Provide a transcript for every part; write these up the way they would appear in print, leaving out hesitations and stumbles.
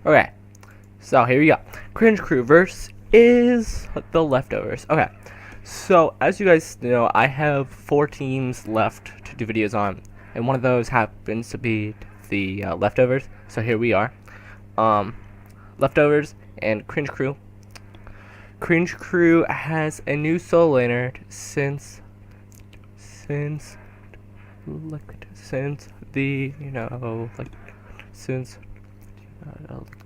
Okay, so here we go. Cringe Crew versus is the leftovers. Okay, so as you guys know, I have 4 teams left to do videos on, and one of those happens to be the leftovers. So here we are, leftovers and Cringe Crew. Cringe Crew has a new solo laner since the since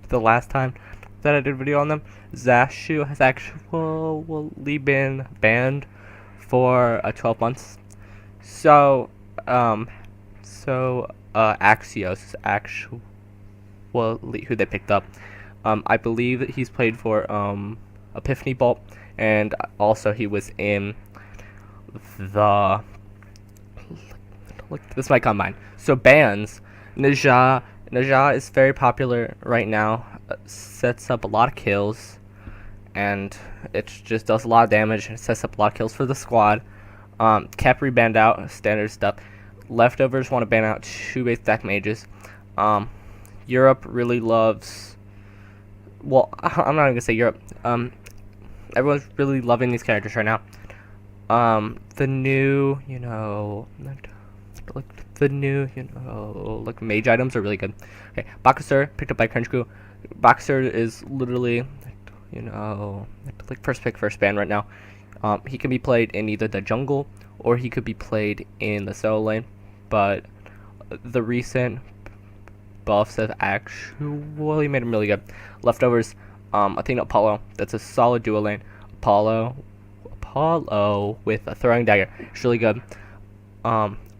the last time that I did a video on them. Zashu has actually been banned for 12 months. So Axios is actually who they picked up. I believe that he's played for Epiphany Bolt, and also he was in the this might combine. So bans. Naja is very popular right now. Sets up a lot of kills, and it just does a lot of damage and sets up a lot of kills for the squad. Capri banned out, standard stuff. Leftovers want to ban out 2 base stack mages. Europe really loves. Well, I'm not gonna say Europe. Everyone's really loving these characters right now. The new, mage items are really good. Okay, Bakasur picked up by Cringe Crew. Bakasur is literally, first pick, first ban right now. He can be played in either the jungle or he could be played in the solo lane, but the recent buffs have actually made him really good. Leftovers, I think Apollo. That's a solid duo lane. Apollo with a throwing dagger. It's really good.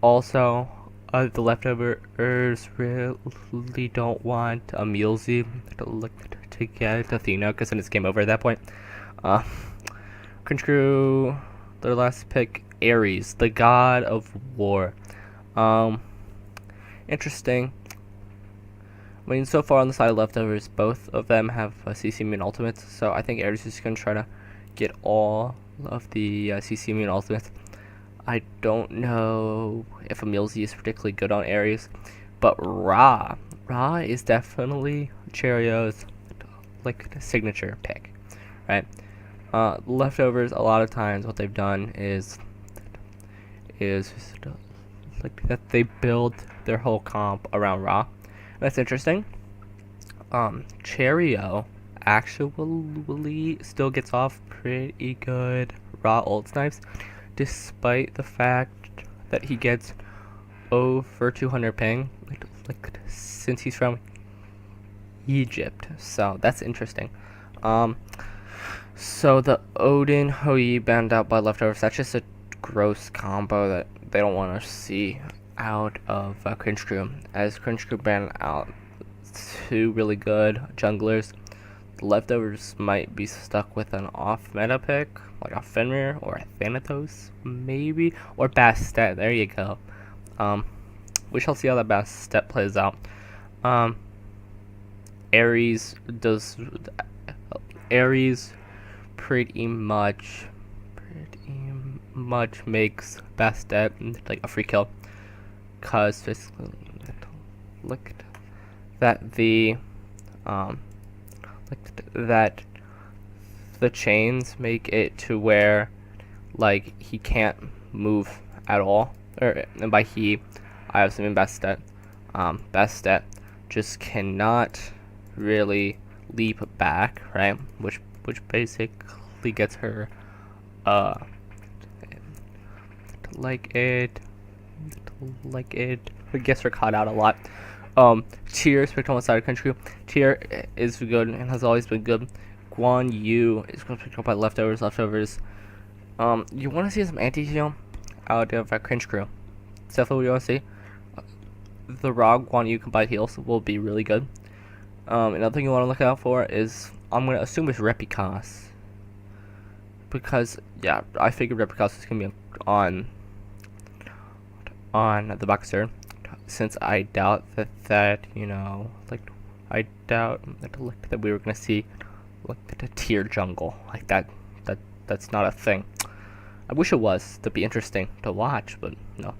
Also, the leftovers really don't want a Mulesy to get Athena, because then it's game over at that point. Cringe Crew, their last pick, Ares, the god of war. Interesting. I mean, so far on the side of leftovers, both of them have CC immune ultimates, so I think Ares is going to try to get all of the CC immune ultimates. I don't know if Emilzy is particularly good on Ares, but Ra is definitely Cherio's signature pick, right? Leftovers, a lot of times what they've done is that they build their whole comp around Ra. That's interesting. Cherio actually still gets off pretty good Ra ult snipes, despite the fact that he gets over 200 ping, since he's from Egypt. So that's interesting. So the Odin Hoi banned out by leftovers. That's just a gross combo that they don't want to see out of Cringe Crew, as Cringe Crew banned out 2 really good junglers. The leftovers might be stuck with an off meta pick, like a Fenrir or a Thanatos, maybe, or Bastet. There you go. We shall see how that Bastet plays out. Ares pretty much makes Bastet like a free kill, cause look that the chains make it to where he can't move at all, and by he I have something Bastet. Bastet just cannot really leap back, right? Which basically gets her it gets her caught out a lot. Tyr is picked on one side of Country. Tyr is good and has always been good. Guan Yu is going to pick up by leftovers. You want to see some anti-heal out of Cringe Crew. It's definitely what you want to see. The raw Guan Yu combined heals will be really good. Another thing you want to look out for is, I'm going to assume it's Repicas, because yeah, I figured Repicas is going to be on the Boxer, since I doubt that I doubt that we were going to see a tier jungle like that. That's not a thing. I wish it was. That'd be interesting to watch, but no,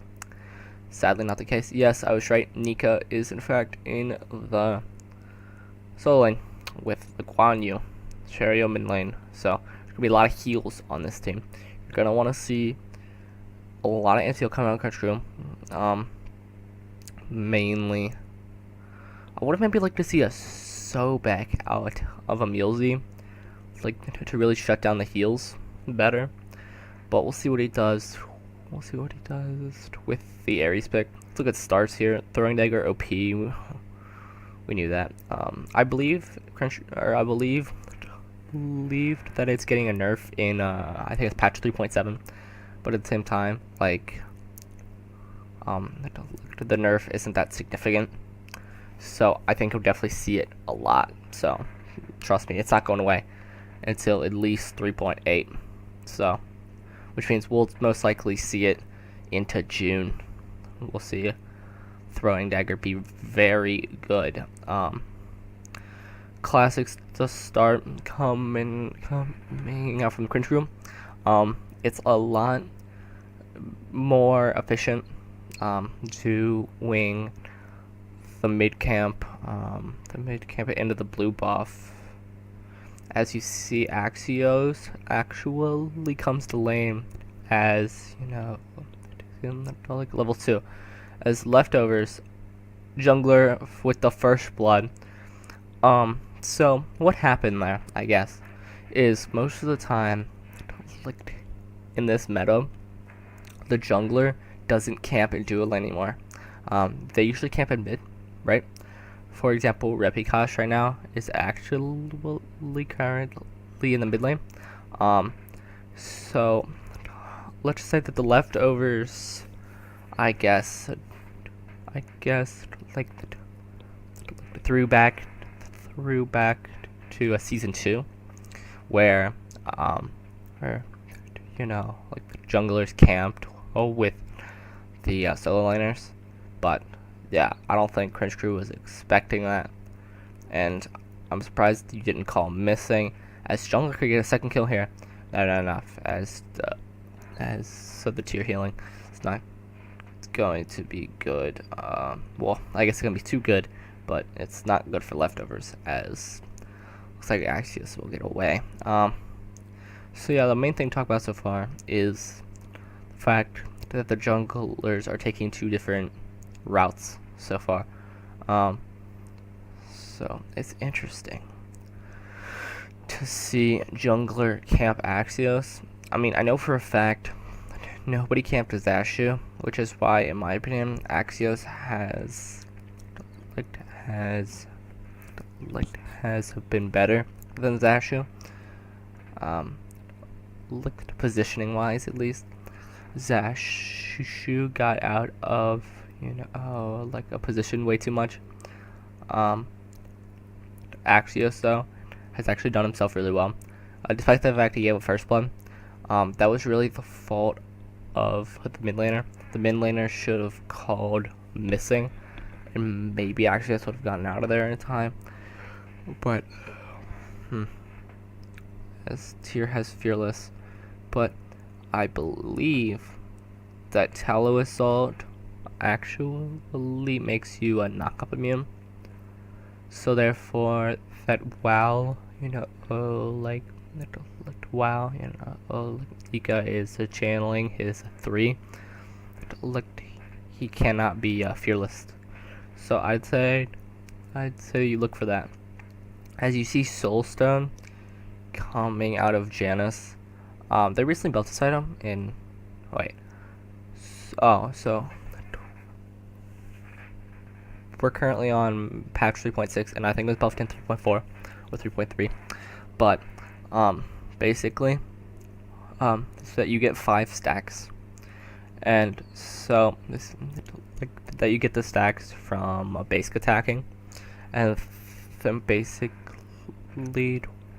sadly not the case. Yes, I was right. Nika is in fact in the solo lane with the Guan Yu, Cherio mid lane. So there's gonna be a lot of heals on this team. You're gonna want to see a lot of anti-heal coming out of Cringe Crew. Mainly, I would have maybe liked to see a back out of a Mulesy, like to really shut down the heals better. But we'll see what he does. We'll see what he does with the Ares pick. Let's look at stars here. Throwing Dagger OP. We knew that. I believe believed that it's getting a nerf in I think it's patch 3.7. But at the same time, like the nerf isn't that significant. So I think we'll definitely see it a lot. So trust me, it's not going away until at least 3.8. So, which means we'll most likely see it into June. We'll see Throwing Dagger be very good. Classics to start coming out from the Cringe Room. It's a lot more efficient to wing the mid camp at end of the blue buff. As you see, Axios actually comes to lane as, you know, like level 2. As leftovers, jungler with the first blood. So what happened there, I guess, is most of the time, like in this meta, the jungler doesn't camp in dual lane anymore. They usually camp in mid, right? For example, Repikosh right now is actually currently in the mid lane. So let's say that the leftovers, I guess like threw back to a season 2, where you know, like the junglers camped with the solo laners, but yeah, I don't think Cringe Crew was expecting that, and I'm surprised you didn't call him missing, as jungler could get a second kill here. Not enough, as the tier healing is not going to be good. Well, I guess it's gonna be too good, but it's not good for leftovers, as looks like Axios will get away. So yeah, the main thing to talk about so far is the fact that the junglers are taking 2 different routes so far. So it's interesting to see jungler camp Axios. I mean, I know for a fact nobody camped Zashu, which is why, in my opinion, Axios has been better than Zashu. Positioning wise, at least, Zashu got out of, you know, like a position way too much. Axios, though, has actually done himself really well. Despite the fact he gave a first blood, that was really the fault of the mid laner. The mid laner should have called missing, and maybe Axios would have gotten out of there in time. But, as tier has fearless, but I believe that Tallow Assault actually makes you a knock-up immune. So therefore, that WoW, you know, WoW, you know, Ika is channeling his 3. He cannot be fearless. So I'd say you look for that. As you see Soulstone coming out of Janus, they recently built this item in, so we're currently on patch 3.6, and I think it was buffed in 3.4 or 3.3. But basically, so that you get 5 stacks, and so this that you get the stacks from basic attacking, and then basically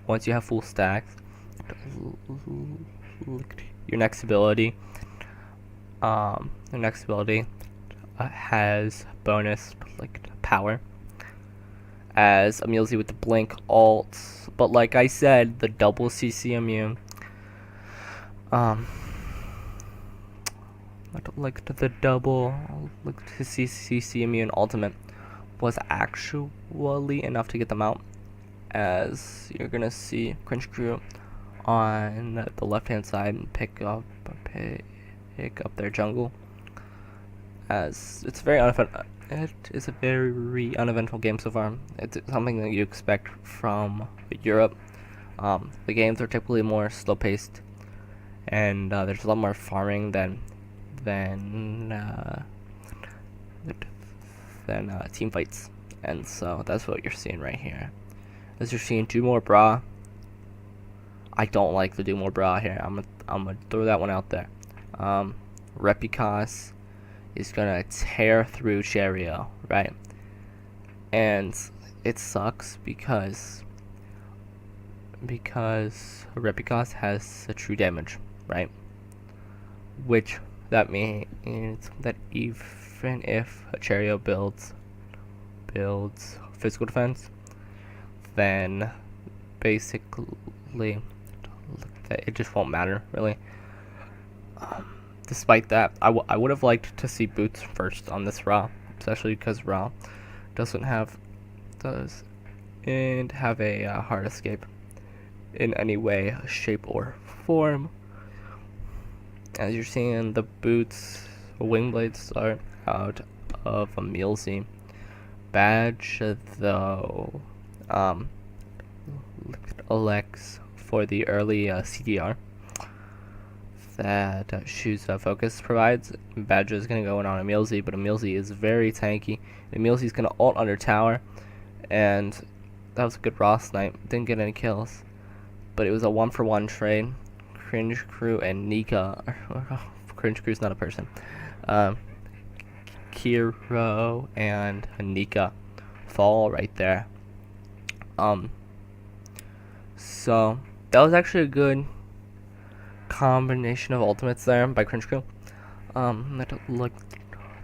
once you have full stacks, your next ability has bonus power as a Mulesy with the blink ult, but like I said, the double CC immune, the double CC immune ultimate was actually enough to get them out, as you're gonna see Cringe Crew on the left hand side pick up their jungle, as it's very uneventful. It is a very uneventful game so far. It's something that you expect from Europe. The games are typically more slow paced, and there's a lot more farming than team fights, and so that's what you're seeing right here. As you're seeing, do more bra. I don't like the do more bra here. I'm gonna throw that one out there. Repicas is gonna tear through Cherio, right? And it sucks because Repicas has a true damage, right? Which that means that even if a Cherio builds physical defense, then basically it just won't matter really. Despite that, I would have liked to see Boots first on this Ra, especially because Ra doesn't have a hard escape in any way, shape, or form. As you're seeing, the Boots wing blades are out of a Milzy. Badge, though, elects for the early CDR that Shoes Focus provides. Badge is going to go in on a Milzy, but a Milzy is very tanky. The Milzy is going to ult under tower, and that was a good Raw snipe. Didn't get any kills, but it was a 1-for-1 trade. Cringe Crew and Nika. Cringe Crew's not a person. Kiro and Nika fall right there. So that was actually a good combination of ultimates there by Cringe Crew. Look,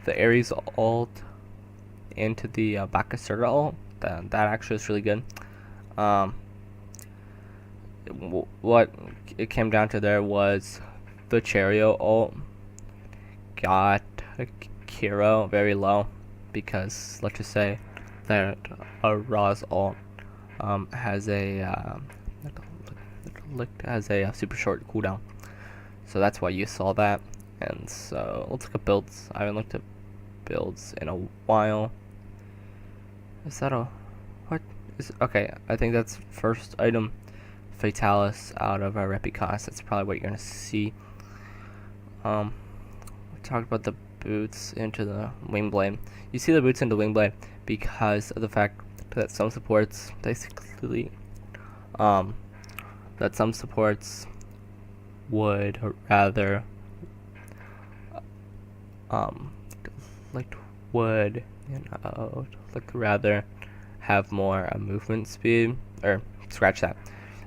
the Ares ult into the Bakasura ult. That actually is really good. What it came down to there was the Cherio ult got Kiro very low, because let's just say that a Ra's ult has a super short cooldown, so that's why you saw that. And so let's look at builds. I haven't looked at builds in a while. Is that a what is okay? I think that's first item Fatalis out of our Repicas. That's probably what you're gonna see. We talked about the boots into the wing blade. You see the boots into wing blade because of the fact that some supports basically would rather rather have more movement speed, or scratch that.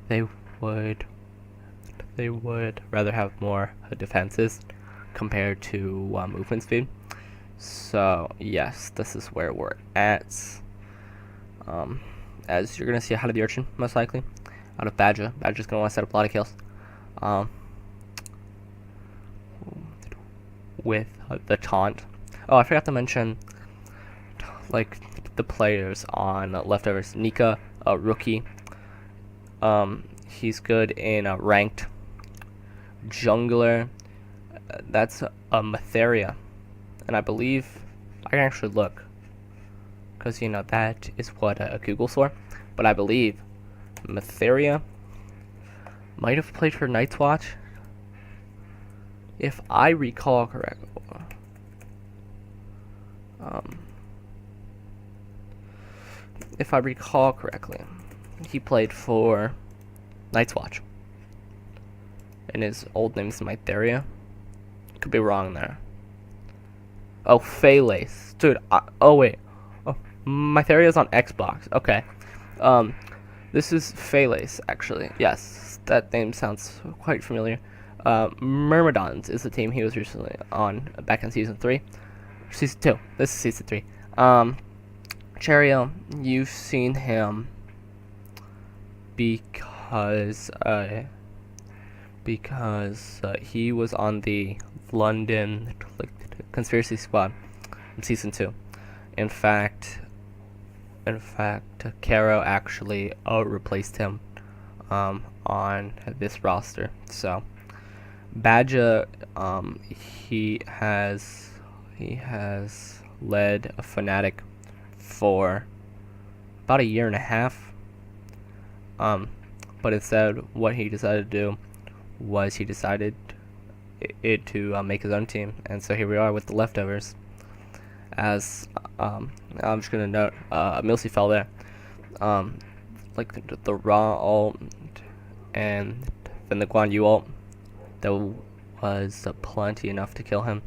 They would rather have more defenses compared to movement speed. So yes, this is where we're at. As you're gonna see out of the Urchin, most likely, out of Badger. Badger's gonna want to set up a lot of kills. With the taunt. Oh, I forgot to mention, like, the players on leftovers. Nika, a rookie. He's good in a ranked. Jungler, that's a Matheria, and I believe I can actually look, because you know that is what Google's for. But I believe Matheria might have played for Night's Watch, if I recall correctly. If I recall correctly, he played for Night's Watch, and his old name is Matheria. Could be wrong there. Oh, Phaelace. Dude, oh wait. Oh, Matheria's on Xbox. Okay. This is Phaelace, actually. Yes, that name sounds quite familiar. Myrmidons is the team he was recently on back in Season 3. Season 2. This is Season 3. Cherio, you've seen him because he was on the London Conspiracy Squad in Season 2. In fact, in fact, Caro actually replaced him on this roster. So Badger, he has led a Fnatic for about a year and a half. But instead, what he decided to do was he decided to make his own team, and so here we are with the leftovers. As I'm just gonna note, Milsey fell there. Like the Ra ult and then the Guan Yu ult, that was plenty enough to kill him.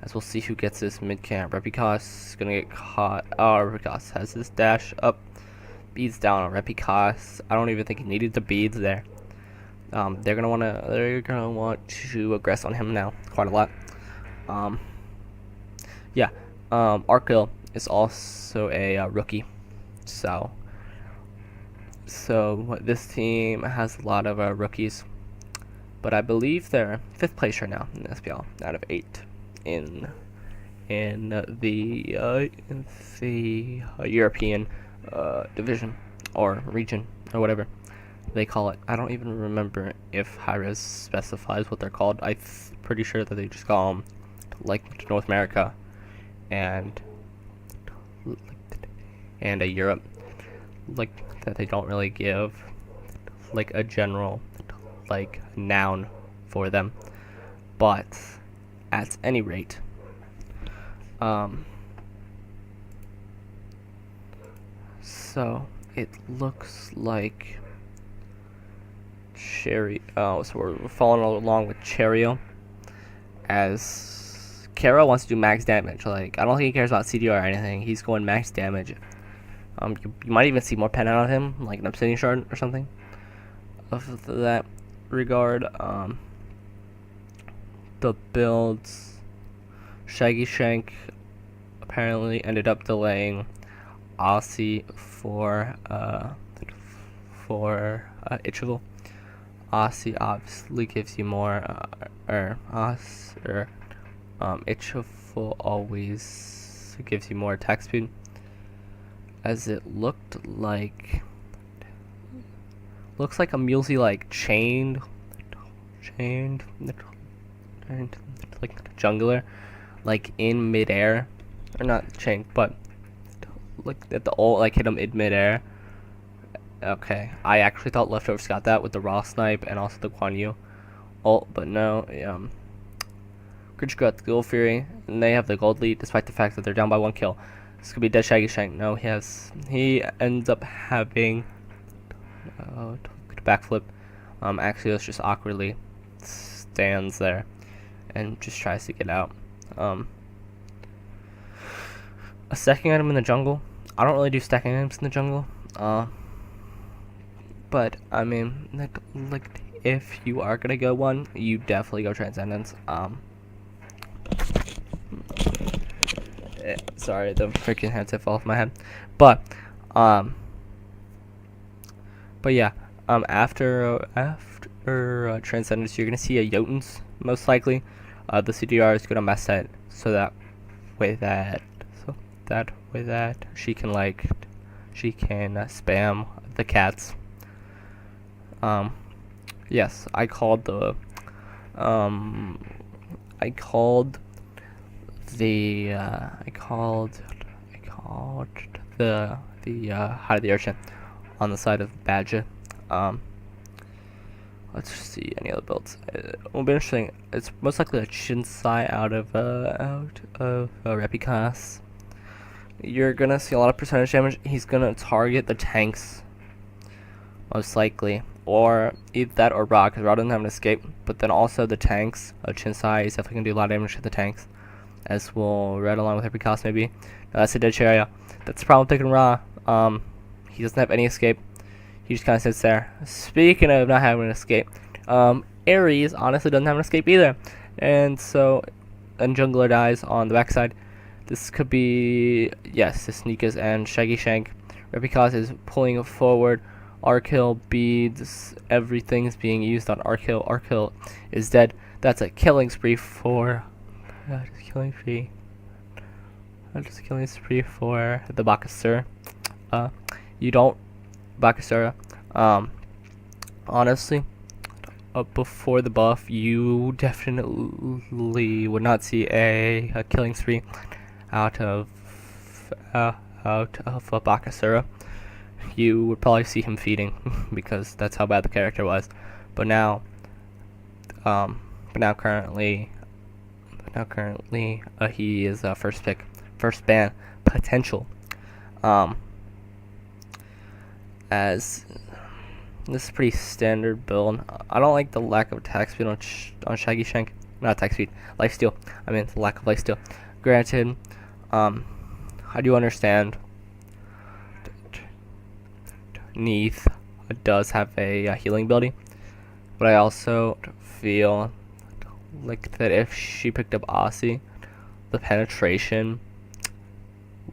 As we'll see who gets this mid camp. Repicos is gonna get caught. Oh, Repicos has his dash up, beads down on Repicos. I don't even think he needed the beads there. They're gonna want to aggress on him now quite a lot. Yeah. Arkil is also a rookie, so this team has a lot of rookies, but I believe they're 5th place right now in the SPL out of 8 in the European division or region or whatever they call it. I don't even remember if Hi-Rez specifies what they're called. I'm pretty sure that they just call them like North America and a Europe, like that. They don't really give like a general like noun for them, but at any rate, so it looks like Cherry. Oh, so we're following along with Cherio, as Caro wants to do max damage. Like, I don't think he cares about CDR or anything. He's going max damage. You might even see more pen out of him, like an Obsidian Shard or something of that regard. The builds, Shaggy Shank apparently ended up delaying Aussie for Ichival. Aussie obviously gives you more, Ichival always gives you more attack speed, as it looks like a Mulesy like chained like jungler, like in midair, or not chained, but like that the ult like hit him in midair. Okay, I actually thought Leftovers got that with the raw snipe and also the Guan Yu ult, but no. Cringe got the Gold Fury, and they have the gold lead despite the fact that they're down by 1 kill. This could be dead Shaggy Shank. No, he ends up having backflip. Axios just awkwardly stands there and just tries to get out. A stacking item in the jungle. I don't really do stacking items in the jungle. But I mean, like if you are gonna go one, you definitely go Transcendence. Sorry, the freaking headset fell off my head. But yeah. After Transcendence, you're gonna see a Jotuns most likely. The CDR is gonna mess that so that way that she can spam the cats. Yes, I called the Hide of the Ocean on the side of Badger. Let's see any other builds. It will be interesting. It's most likely a Shinsai out of Repicos. You're gonna see a lot of percentage damage. He's gonna target the tanks, most likely, or either that or Ra, because Ra doesn't have an escape. But then also the tanks. Shinsai is definitely gonna do a lot of damage to the tanks, as we'll read along with Repicos maybe. No, that's a dead Cheria. That's the problem with taking Ra. He doesn't have any escape. He just kind of sits there. Speaking of not having an escape, Ares honestly doesn't have an escape either. And so, and Jungler dies on the backside. This could be, yes, the Sneakers and Shaggy Shank. Repicos is pulling forward. Arkil, beads, everything's being used on Arkil. Arkil is dead. That's a killing spree for... killing spree for the Bakasur. you don't Bakasura. Honestly, before the buff, you definitely would not see a killing spree out of Bakasura. You would probably see him feeding because that's how bad the character was. But now, currently, he is first pick, first ban potential. As this is pretty standard build. I don't like the lack of attack speed on Shaggy Shank. Not attack speed, lifesteal. I mean the lack of lifesteal. Granted, I do understand Neith does have a healing ability, but I also feel like that if she picked up Aussie, the penetration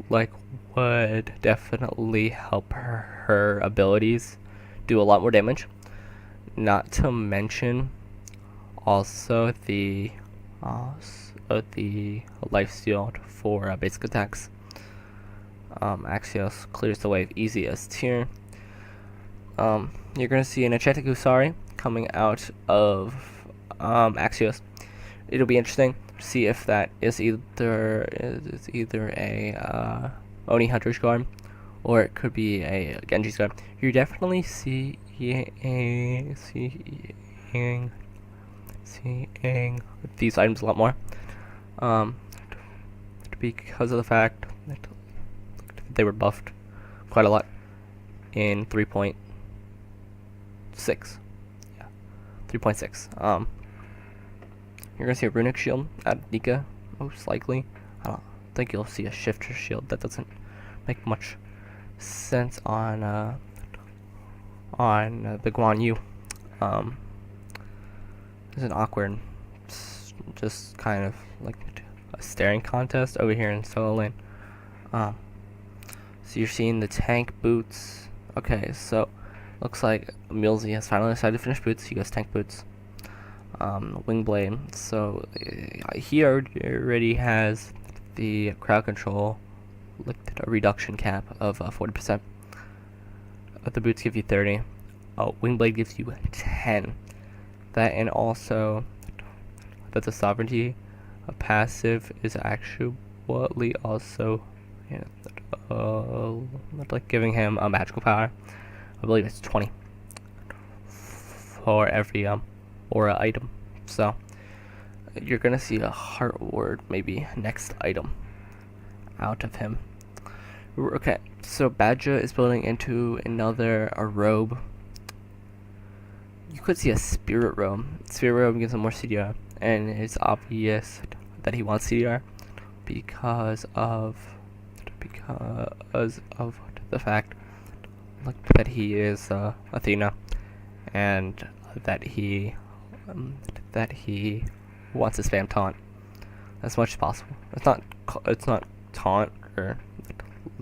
would definitely help her abilities do a lot more damage. Not to mention also the lifesteal for basic attacks. Axios clears the way of easiest here. You're gonna see an enchanted Gusari coming out of Axios. It'll be interesting to see if that is either a Oni Hunter's guard, or it could be a Genji's guard. You're definitely seeing these items a lot more, because of the fact that they were buffed quite a lot in 3.6. Yeah, 3.6. You're gonna see a runic shield at Nika, most likely. I don't think you'll see a shifter shield. That doesn't make much sense on the Guan Yu. It's an awkward, just kind of like a staring contest over here in solo lane. So you're seeing the tank boots. Okay, so looks like Milzy has finally decided to finish boots. He goes tank boots. Wing blade. So he already has the crowd control, like a reduction cap of 40%. The boots give you 30. Wing blade gives you 10. That, and also that the sovereignty passive is actually also like giving him a magical power. I believe it's 20 for every aura item. So you're gonna see a heart word, maybe next item out of him. Okay, so Badja is building into another robe. You could see a spirit robe. Spirit robe gives him more CDR, and it's obvious that he wants CDR because of the fact that he is Athena, and that he wants to spam taunt as much as possible. It's not taunt or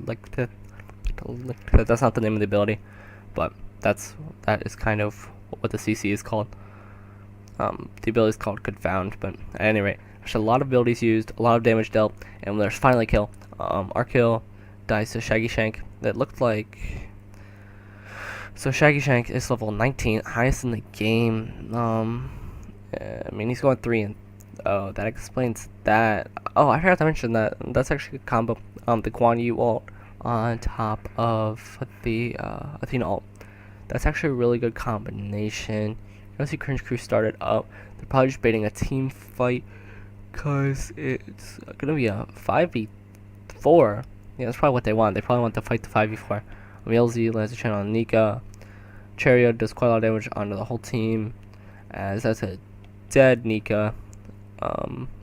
that's not the name of the ability, but that is kind of what the CC is called. The ability is called Confound, but at any rate, there's a lot of abilities used, a lot of damage dealt, and when there's finally a kill, our kill dies to Shaggy Shank. That looked like... So Shaggy Shank is level 19, highest in the game. I mean, he's going 3 and... Oh, that explains that. Oh, I forgot to mention that. That's actually a combo. The Guan Yu ult on top of the Athena ult. That's actually a really good combination. You know, see Cringe Crew started up. They're probably just baiting a team fight because it's gonna be a 5v4. Yeah, that's probably what they want. They probably want to fight the 5v4. LZ lands a channel on Nika. Chariot does quite a lot of damage onto the whole team, as that's a dead Nika.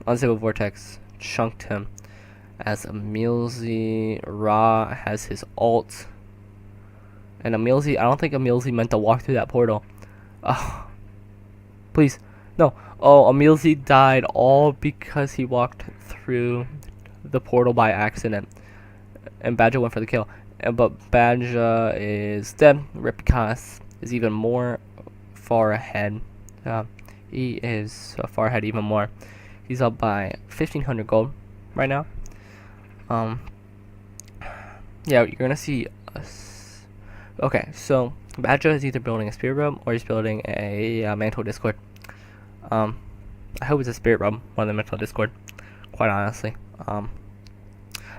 Unstable Vortex chunked him. As Emilzy Ra has his ult. And Emilzy, I don't think Emilzy meant to walk through that portal. Please. No. Oh, Emilzy died all because he walked through the portal by accident. And Badja went for the kill. But Badja is dead. Ripikas is even more far ahead. He is far ahead even more. He's up by 1,500 gold right now. Yeah, you're gonna see Okay, so Badger is either building a Spirit Robe or he's building a Mantle Discord. I hope it's a Spirit Robe more than Mantle Discord, quite honestly.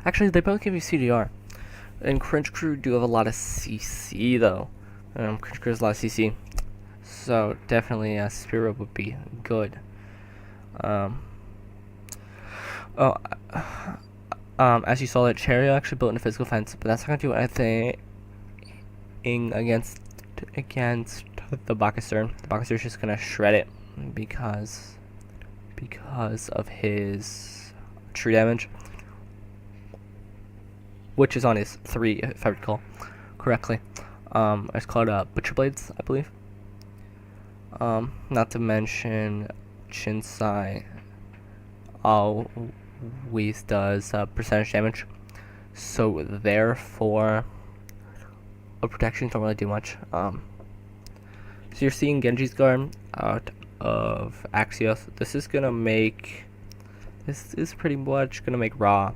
Actually, they both give you CDR. And Cringe Crew do have a lot of CC, though. Cringe Crew has a lot of CC. So, definitely a Spirit Robe would be good. As you saw, that Cherry actually built in a physical fence, but that's not going to do anything against the Bakasur. The Bakasur is just going to shred it because of his true damage, which is on his 3, if I recall correctly. It's called Butcher Blades, I believe. Not to mention Shinsai always does percentage damage, so therefore protections don't really do much. So you're seeing Genji's guard out of Axios. This is pretty much gonna make Ra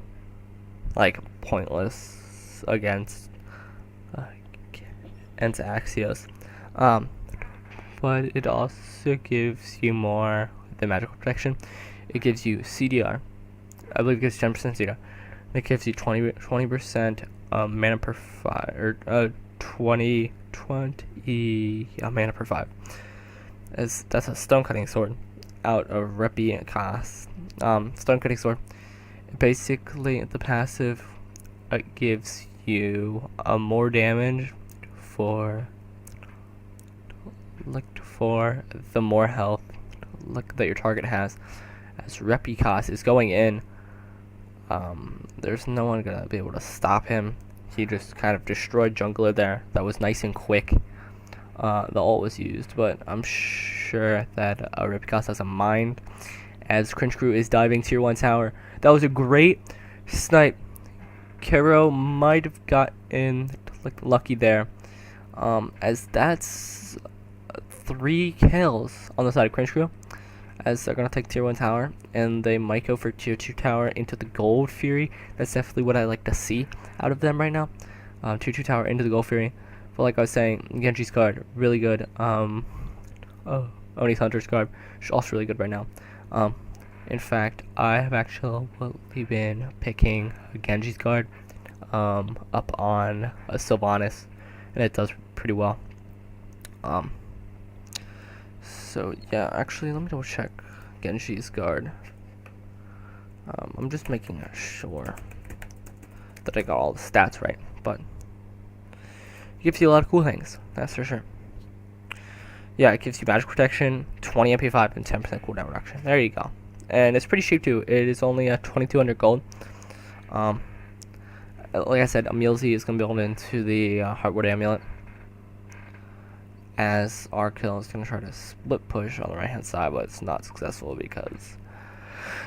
like pointless against Axios. But it also gives you more than magical protection. It gives you CDR. I believe it gives 10% CDR. It gives you 20% mana per 5, or 20 mana per 5. That's a stone cutting sword out of Repi cost. Stone cutting sword. Basically, the passive gives you more damage for the more health that your target has. As Repi cost is going in, there's no one gonna be able to stop him. He just kind of destroyed jungler there. That was nice and quick. The ult was used, but I'm sure that Repi cost has a mind. As Cringe Crew is diving tier 1 tower. That was a great snipe. Kero might have gotten lucky there. As that's 3 kills on the side of Cringe Crew. As they're going to take tier 1 tower, and they might go for tier 2 tower into the Gold Fury. That's definitely what I like to see out of them right now. Tier 2 tower into the Gold Fury. But like I was saying, Genji's card, really good. Oni's Hunter's card, also really good right now. In fact, I have actually been picking Genji's card up on a Sylvanas, and it does pretty well. So yeah, actually, let me double check Genji's guard. I'm just making sure that I got all the stats right, but it gives you a lot of cool things, that's for sure. Yeah, it gives you magic protection, 20 MP5, and 10% cooldown reduction. There you go. And it's pretty cheap too. It is only 2200 gold. Like I said, Emilzy is going to build into the Heartwood Amulet. As Arkill is going to try to split push on the right hand side, but it's not successful because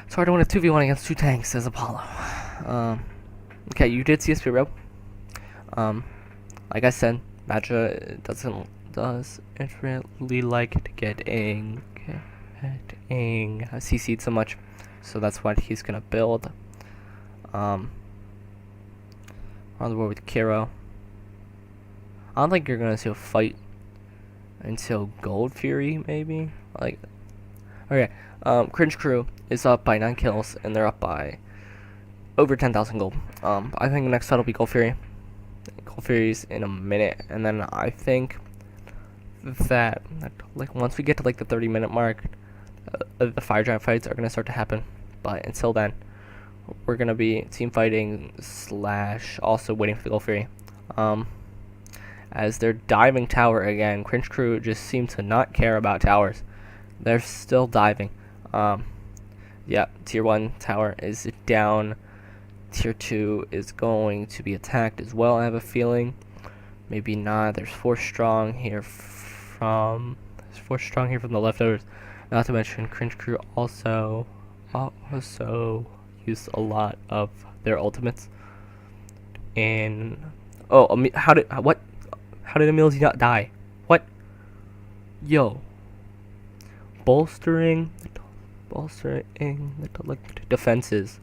it's hard to win a 2v1 against 2 tanks as Apollo. Okay, you did see a Spirit Robe. Like I said, Matcha doesn't really like getting CC'd so much, so that's what he's going to build. On the board with Kero. I don't think you're going to see a fight until Gold Fury, maybe? Okay. Cringe Crew is up by 9 kills, and they're up by over 10,000 gold. I think the next fight will be Gold Fury. Gold Fury's in a minute, and then I think that, once we get to, the 30-minute mark, the Fire Giant fights are going to start to happen. But until then, we're going to be team fighting / also waiting for the Gold Fury. As they're diving tower again, Cringe Crew just seem to not care about towers. They're still diving. Yeah, tier 1 tower is down. Tier 2 is going to be attacked as well, I have a feeling. Maybe not. There's 4 strong here from the leftovers. Not to mention Cringe Crew also used a lot of their ultimates. And how did Emilzy not die? What? Yo. Bolstering the defenses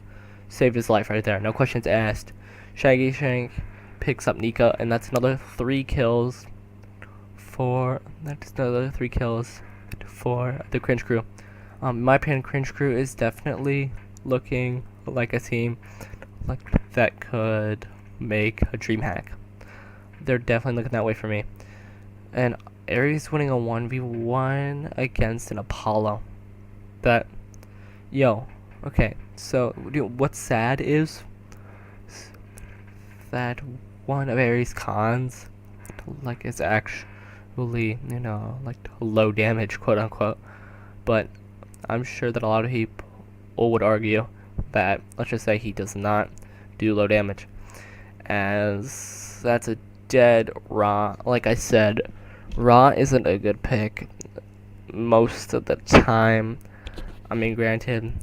saved his life right there. No questions asked. Shaggy Shank picks up Nika, and that's another 3 kills for the Cringe crew. In my opinion, Cringe crew is definitely looking like a team like that could make a dream hack. They're definitely looking that way for me. And Ares winning a 1v1 against an Apollo. Okay, so what's sad is that one of Ares' cons, like, is actually, like, low damage, quote unquote. But I'm sure that a lot of people would argue that, let's just say, he does not do low damage, as that's a dead Ra. Like I said, Ra isn't a good pick most of the time. I mean, granted,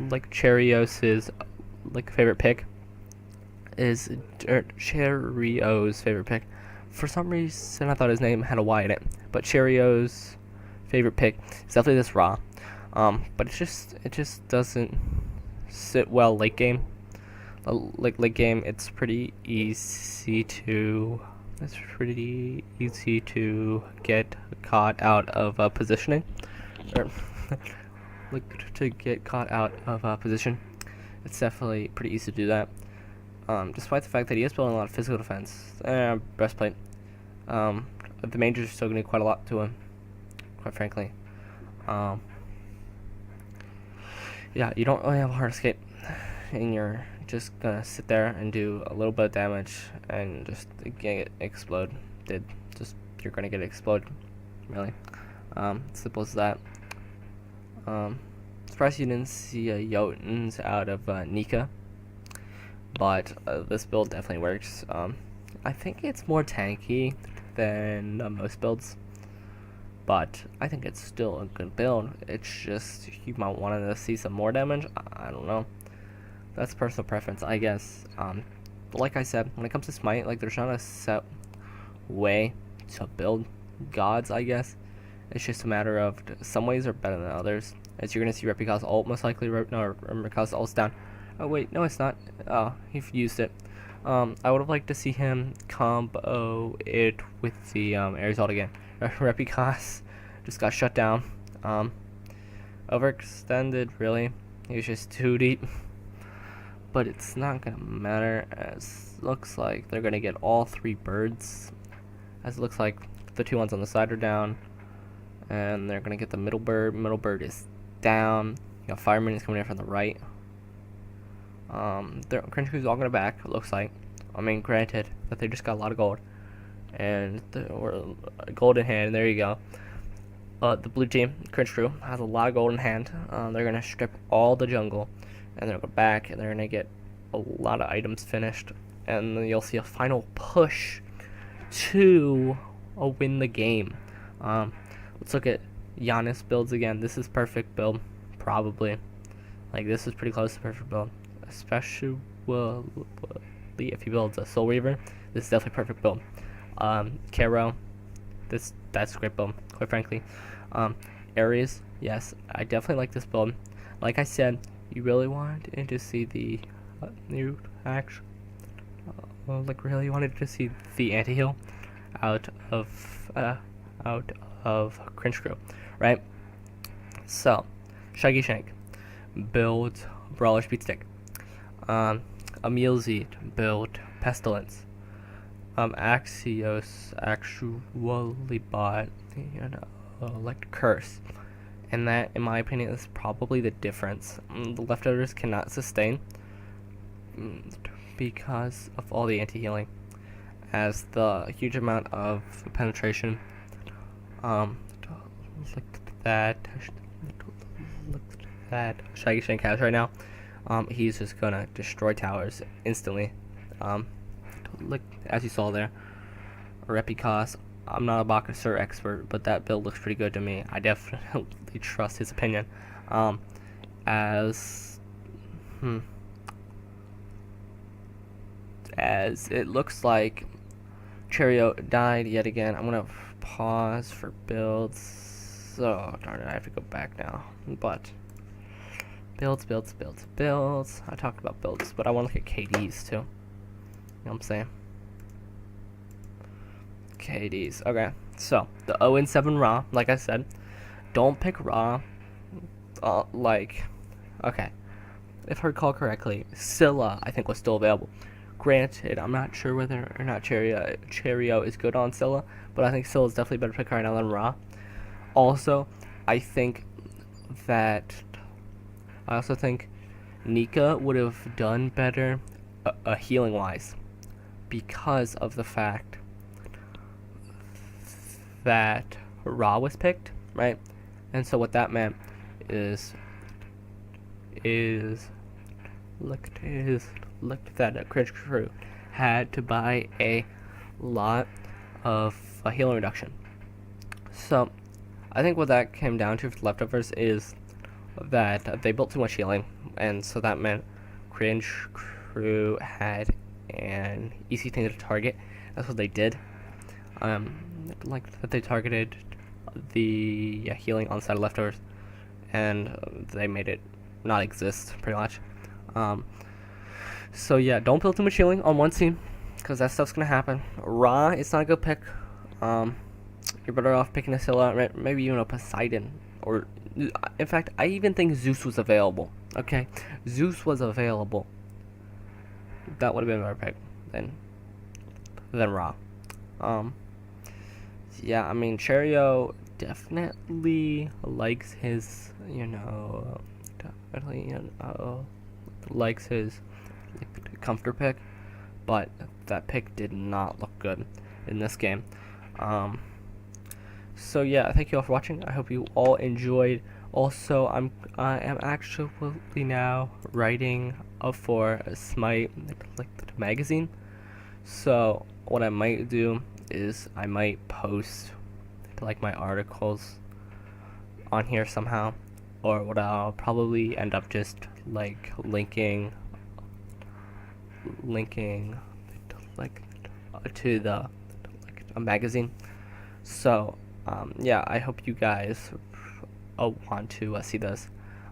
like, Cheerios' favorite pick is Cheerios' favorite pick. For some reason, I thought his name had a Y in it, but Cheerios' favorite pick is definitely this Ra. But it just doesn't sit well late game. Late game, it's pretty easy to get caught out of positioning, or to get caught out of position. It's definitely pretty easy to do that. Despite the fact that he is building a lot of physical defense, breastplate. The majors are still going to do quite a lot to him, quite frankly. Yeah, you don't really have a hard escape, and you're just gonna sit there and do a little bit of damage and just get explode. You're gonna get exploded, really. Simple as that. Surprised you didn't see a Jotuns out of Nika, but this build definitely works. I think it's more tanky than most builds, but I think it's still a good build. It's just, you might want to see some more damage. I don't know. That's personal preference, I guess. But like I said, when it comes to Smite, like, there's not a set way to build gods, I guess. It's just a matter of, some ways are better than others. As you're going to see Repika's ult most likely, Repika's ult's down. Oh wait, no it's not. Oh, he used it. I would have liked to see him combo it with the Ares ult again. Repika's just got shut down. Overextended, really. He was just too deep. But it's not gonna matter, as looks like they're gonna get all 3 birds. As it looks like the 2 ones on the side are down, and they're gonna get the middle bird. Middle bird is down. You got Fireman is coming in from the right. Their Cringe crew's all gonna back, it looks like. I mean, granted that they just got a lot of gold, and gold in hand. There you go. The blue team, Cringe crew, has a lot of gold in hand. They're gonna strip all the jungle, and they're gonna go back, and they're gonna get a lot of items finished, and then you'll see a final push to win the game. Let's look at Giannis builds again. This is perfect build, probably. Like, this is pretty close to perfect build, especially if he builds a Soul Reaver. This is definitely perfect build. Karo, that's a great build, quite frankly. Ares, yes, I definitely like this build. Like I said, you really wanted to see the new action. Really wanted to see the anti-heal out of Cringe crew, right? So, Shaggy Shank build Brawler Speed Stick. Emilzy build Pestilence. Axios actually bought, Curse. And that, in my opinion, is probably the difference. The leftovers cannot sustain because of all the anti-healing, as the huge amount of penetration. Look at that Shaggy Shank has right now. He's just gonna destroy towers instantly. Like, as you saw there, Repika's. I'm not a Bakasur expert, but that build looks pretty good to me. I definitely trust his opinion. As it looks like Cheerio died yet again. I'm gonna pause for builds. Oh, darn it, I have to go back now. But builds. I talked about builds, but I want to look at KDs too. know what I'm saying? KDs. Okay, so the 0-7 Raw, like I said, don't pick Raw. Okay, if I recall correctly, Scylla I think was still available. Granted, I'm not sure whether or not Cheerio is good on Scylla, but I think Scylla is definitely a better pick right now than Ra. Also, I think that I also think Nika would have done better healing wise because of the fact that Ra was picked, right? And so what that meant is looked that a Cringe crew had to buy a lot of healing reduction. So I think what that came down to for leftovers is that they built too much healing, and so that meant Cringe crew had an easy thing to target. That's what they did. Like that they targeted the healing on the side of leftovers, and they made it not exist pretty much. So yeah, don't build too much healing on one team, because that stuff's gonna happen. Ra, it's not a good pick. You're better off picking a Scylla, maybe even a Poseidon, or in fact, I even think Zeus was available. Okay, Zeus was available. That would have been a better pick than Ra. Yeah, I mean, Cheerio definitely likes his, likes his comfort pick, but that pick did not look good in this game. So yeah, thank you all for watching. I hope you all enjoyed. Also, I am actually now writing for Smite magazine. So what I might do is I might post my articles on here somehow, or what I'll probably end up just linking to the a magazine. So yeah, I hope you guys want to see this.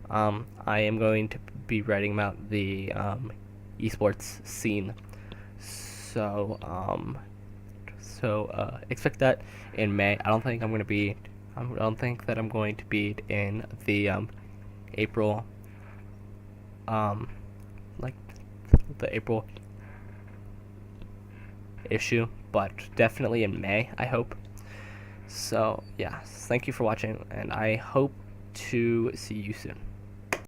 I am going to be writing about the esports scene, so expect that in May. I don't think that I'm going to be in the April the April issue, but definitely in May, I hope. So yeah, thank you for watching, and I hope to see you soon.